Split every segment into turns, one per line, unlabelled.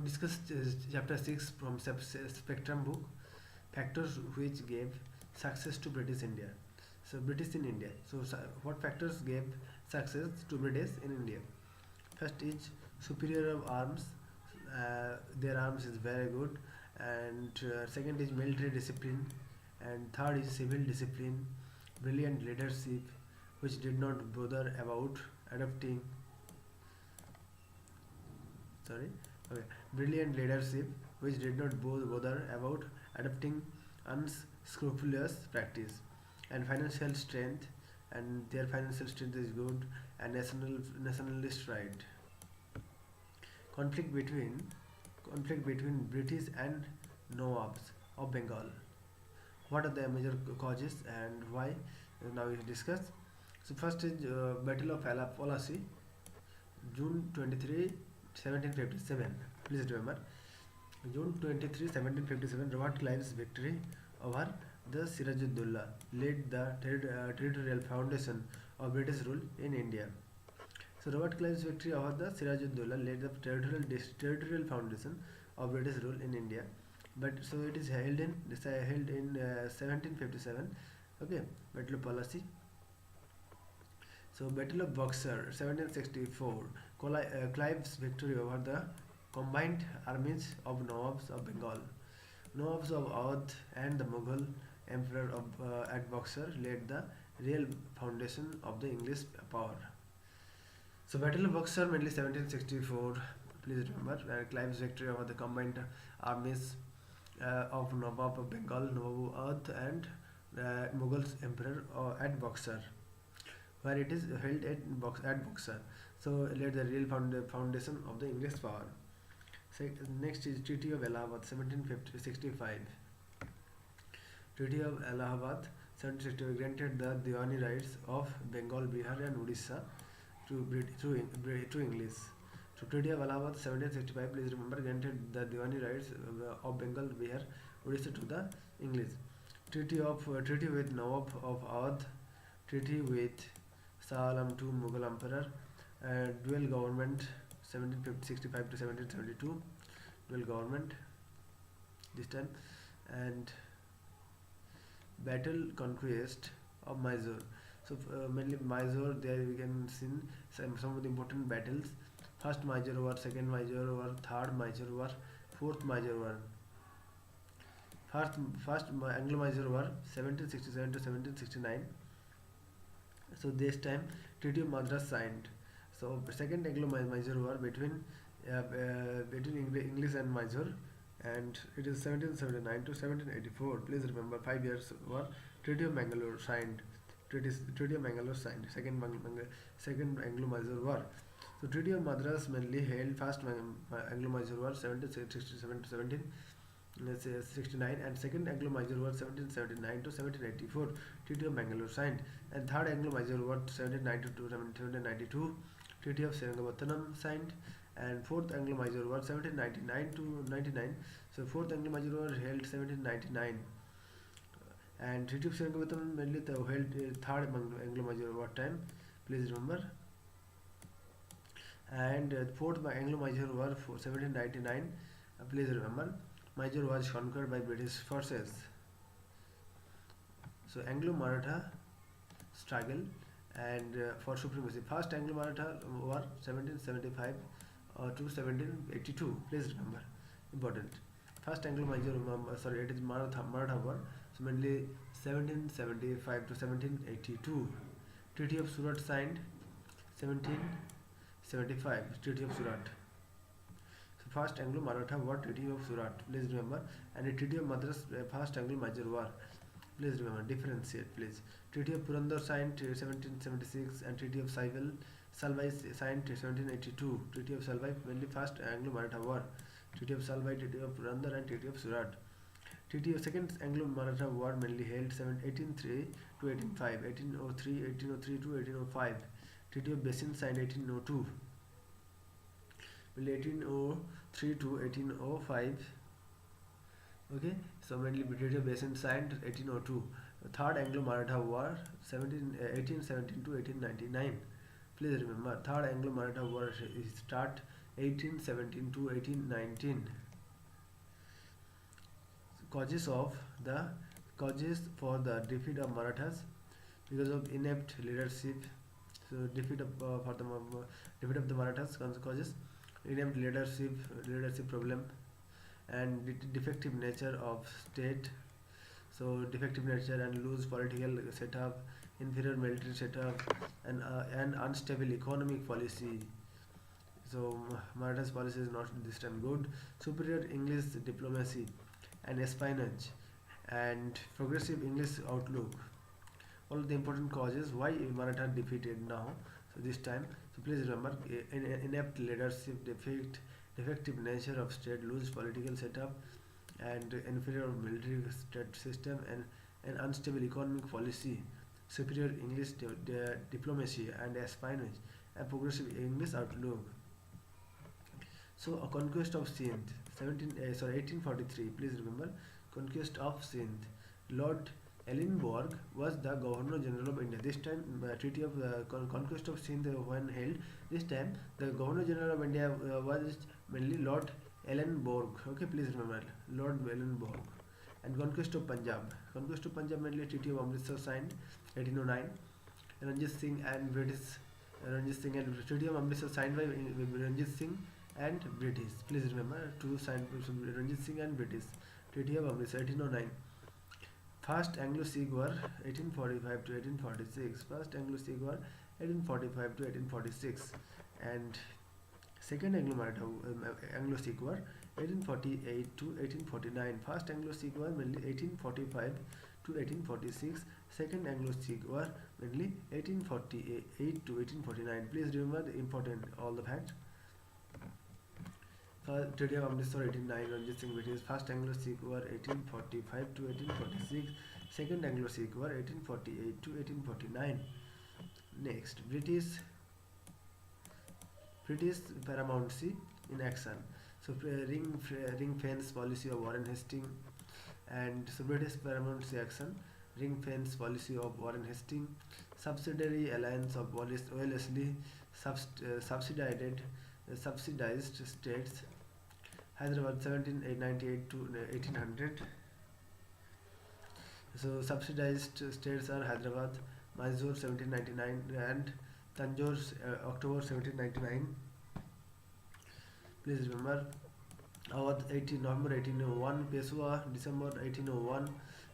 discuss chapter 6 from Spectrum book, factors which gave success to British India. So British in India. So what factors gave success to British in India? First is superior of arms. Their arms is very good, and second is military discipline, and third is civil discipline, brilliant leadership, which did not bother about adopting. Sorry, okay, brilliant leadership, which did not bother about adopting unscrupulous practice, and financial strength, and their financial strength is good, and nationalist pride. conflict between Conflict between British and Nawabs of Bengal. What are the major causes and why? Now we discuss. So first is Battle of Plassey, June 23, 1757. Please remember, June 23, 1757. Robert Clive's victory over the Sirajuddaulah laid the territorial foundation of British rule in India. So Robert Clive's victory over the Sirajuddaulah laid the territorial foundation of British rule in India. But so it is held in 1757. Okay, Battle of Plassey. So Battle of Buxar, 1764. Clive's victory over the combined armies of Nawabs of Bengal. Nawabs of Awadh and the Mughal Emperor at Buxar laid the real foundation of the English power. So Battle of Buxar, mainly 1764. Please remember, Clive's victory over the combined armies of Nawab of Bengal, Nawab Awadh, and Mughal Emperor at Buxar, where it is held at Buxar. So laid the real foundation of the English power. So next is Treaty of Allahabad, 1765. Treaty of Allahabad, 1765, granted the Diwani rights of Bengal, Bihar, and Odisha to English. So Treaty of Allahabad, 1765, please remember, granted the Diwani rights of Bengal, Bihar, Odisha to the English. Treaty with Nawab of Awadh, treaty with Shah Alam II, Mughal Emperor, dual government, 1765 to 1772, dual government this time, and battle conquest of Mysore. So mainly Mysore, there we can see some of the important battles. First Mysore War, second Mysore War, third Mysore War, fourth Mysore War. First Anglo Mysore War, 1767 to 1769. So this time Treaty of Madras signed. So second Anglo Mysore War between English and Mysore, and it is 1779 to 1784. Please remember, 5 years war. Treaty of Mangalore signed. Treaty of Mangalore signed. Second Anglo Mysore War. So Treaty of Madras mainly held first Anglo Mysore War, 1767 to 1769, and second Anglo Mysore War, 1779 to 1784. Treaty of Mangalore signed, and third Anglo Mysore War, 1792 to 1792. Treaty of Seringapatam signed, and fourth Anglo Mysore War, 1799 to 99. So fourth Anglo Mysore War held 1799, and Treaty of Seringapatam mainly held third Anglo Mysore War time. Please remember. And fourth Anglo Mysore War, 1799. Please remember, Mysore was conquered by British forces. So Anglo Maratha struggle and for supremacy. First Anglo Maratha War, 1775 to 1782. Please remember, important. First Anglo Mysore, it is Maratha War. So mainly 1775 to 1782. Treaty of Surat signed, 1775. Treaty of Surat. So first Anglo Maratha War, Treaty of Surat. Please remember, and the Treaty of Madras, first Anglo Mysore War. Please remember, differentiate please. Treaty of Purandar signed 1776, and Treaty of Salwai signed 1782. Treaty of Salwai, mainly first Anglo Maratha War. Treaty of Salwai, Treaty of Purandar, and Treaty of Surat. Treaty of Second Anglo Maratha War mainly held 1803 to 1805, 1803 to 1805. Treaty of Basin signed 1802. 1803 to 1805. Okay, so mainly Treaty of Basin signed 1802. Third Anglo Maratha War, 1817 to 1899. Please remember, Third Anglo Maratha War start 1817 to 1819. Causes of the causes for the defeat of Marathas because of inept leadership. So defeat of for the defeat of the Marathas causes inept leadership problem and defective nature of state. So defective nature and loose political setup, inferior military setup, and unstable economic policy. So Marathas policy is not this time good. Superior English diplomacy and espionage and progressive English outlook. All the important causes why Maratha defeated now. So this time, so please remember inept leadership, defective nature of state, loose political setup, and inferior military state system, and an unstable economic policy, superior English diplomacy and espionage, and progressive English outlook. So a conquest of Sindh, 1843. Please remember, conquest of Sindh. Lord Ellenborough was the Governor General of India. This time, Treaty of Conquest of Sindh when held. This time, the Governor General of India was mainly Lord Ellenborough. Okay, please remember, Lord Ellenborough. And conquest of Punjab. Conquest of Punjab mainly Treaty of Amritsar signed 1809. Ranjit Singh and Treaty of Amritsar signed by Ranjit Singh and British. Please remember to sign Ranjit Singh and British. Treaty of Amritsar 1809. First Anglo-Sikh War 1845 to 1846. First Anglo-Sikh War 1845 to 1846. And Second Anglo-Sikh War 1848 to 1849. First Anglo-Sikh War mainly 1845 to 1846. Second Anglo-Sikh War mainly 1848 to 1849. Please remember the important all the facts. Treaty of Amritsar 1809, Ranjit Singh British. First Anglo-Sikh War 1845 to 1846. Second Anglo-Sikh War 1848 to 1849. Next, British paramountcy in action. So ring fence policy of Warren Hastings, and so British paramountcy action, ring fence policy of Warren Hastings, subsidiary alliance of Wellesley, subsidized states. Hyderabad 1798 to 1800. So subsidized states are Hyderabad, Mysore 1799 and Tanjore October 1799. Please remember Awadh November 1801, Peshwa December 1801,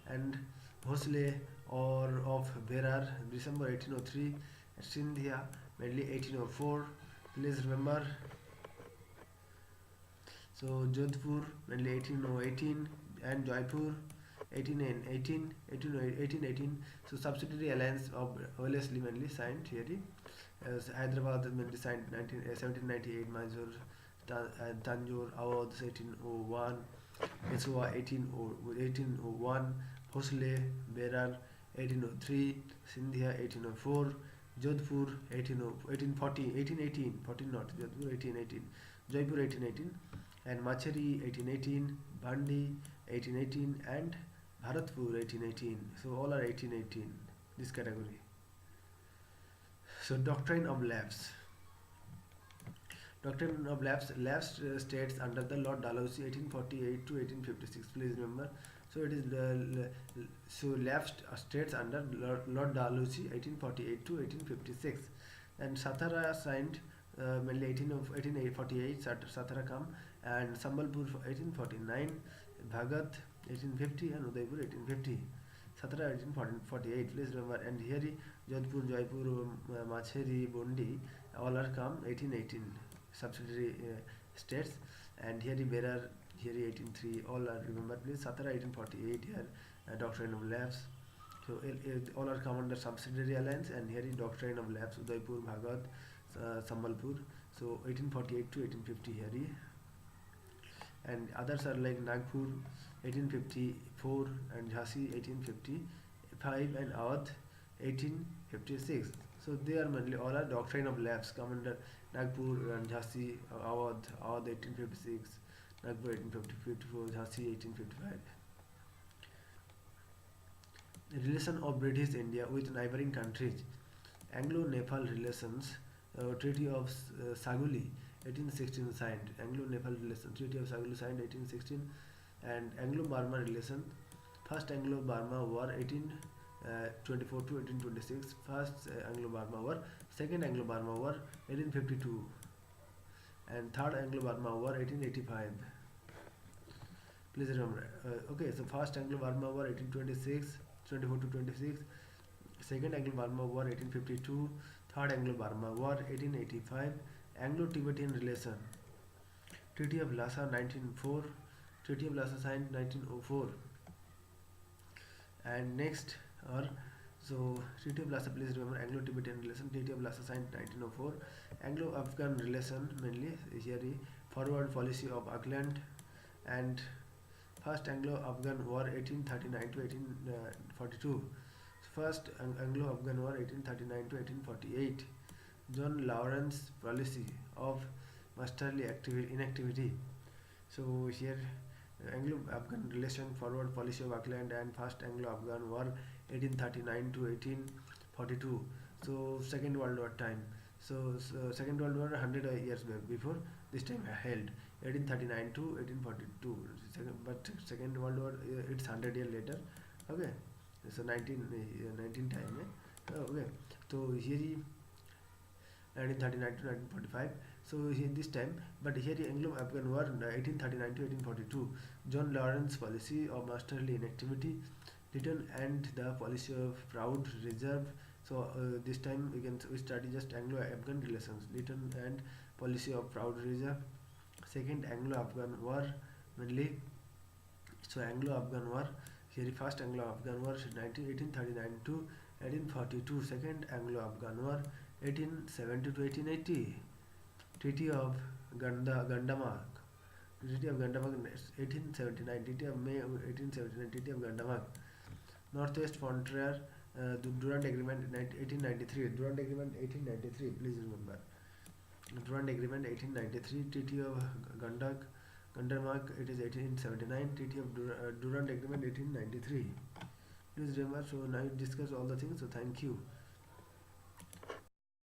and Bhosle or of Berar December 1803, Sindhia mainly 1804. Please remember. So Jodhpur mainly 1818 and Jaipur 1818. So subsidiary alliance of Wellesley mainly signed here. Hyderabad mainly signed 1798, Mysore and Tanjore Awadh 1801, Peshwa 1801, Bhosle Berar 1803, Sindhia 1804, Jodhpur 1818, Jodhpur 1818, Jaipur 1818, and Macheri 1818, Bandi 1818, and Bharatpur 1818. So all are 1818, this category. So Doctrine of Lapse. Doctrine of Lapse states under the Lord Dalhousie 1848 to 1856. Please remember. So it is lapsed states under Lord Dalhousie 1848 to 1856, and Satara signed mainly 1848 Satara come, and Sambalpur 1849, Bhagat 1850, and Udaipur 1850. Satara 1848. Please remember. And here Jodhpur, Jaipur, Macheri, Bundi all are come 1818 subsidiary states, and here Berar here 1803 all are remember. Please Satara 1848 here Doctrine of Lapse. So all are come under subsidiary alliance, and here is Doctrine of Lapse, Udaipur, Bhagat, Sambalpur. So 1848 to 1850 here, and others are like Nagpur 1854 and Jhansi 1855 and Awadh 1856. So they are mainly all are Doctrine of Lapse come under Nagpur and Jhansi, Awadh 1856, Nagpur 1854, Jhansi 1855. Relation of British India with neighboring countries. Anglo-Nepal relations, Treaty of Saguli 1816 signed. Anglo-Nepal relation, Treaty of Saglu signed 1816. And Anglo-Burma relation, first Anglo-Burma War 1824 to 1826, first Anglo-Burma War, second Anglo-Burma War 1852, and third Anglo-Burma War 1885. Please remember. Okay, so first Anglo-Burma War 1826, 24 to 26, second Anglo-Burma War 1852, third Anglo-Burma War 1885, Anglo-Tibetan relation, Treaty of Lhasa 1904, Treaty of Lhasa signed 1904. And next are, so Treaty of Lhasa, please remember, Anglo-Tibetan relation, Treaty of Lhasa signed 1904, Anglo-Afghan relation, mainly here forward policy of Auckland, and first Anglo-Afghan War 1839 to 1842, first Anglo-Afghan War 1839 to 1848, John Lawrence policy of masterly inactivity. So here Anglo-Afghan relation, forward policy of Auckland, and first Anglo-Afghan War 1839 to 1842. So Second World War time. So Second World War 100 years before this time held, 1839 to 1842. But Second World War it's 100 years later. Okay, so 19 time. Okay, so here 1939 to 1945. So here this time, but here Anglo-Afghan War 1839 to 1842, John Lawrence policy of masterly inactivity, Lytton and the policy of proud reserve. So this time we study just Anglo-Afghan relations, Lytton and policy of proud reserve. Second Anglo-Afghan War mainly. So Anglo-Afghan War, here first Anglo-Afghan War 1839 to 1842, second Anglo-Afghan War 1870 to 1880, Treaty of Gandamark, Treaty of Gandamark 1879, Treaty of May 1879, Treaty of Gandamark, Northwest Frontier, Durand Agreement 1893, Durand Agreement 1893, please remember, Durand Agreement 1893, Treaty of Gandamark, it is 1879, Treaty of Durand Agreement 1893. Please remember. So now you discuss all the things. So thank you.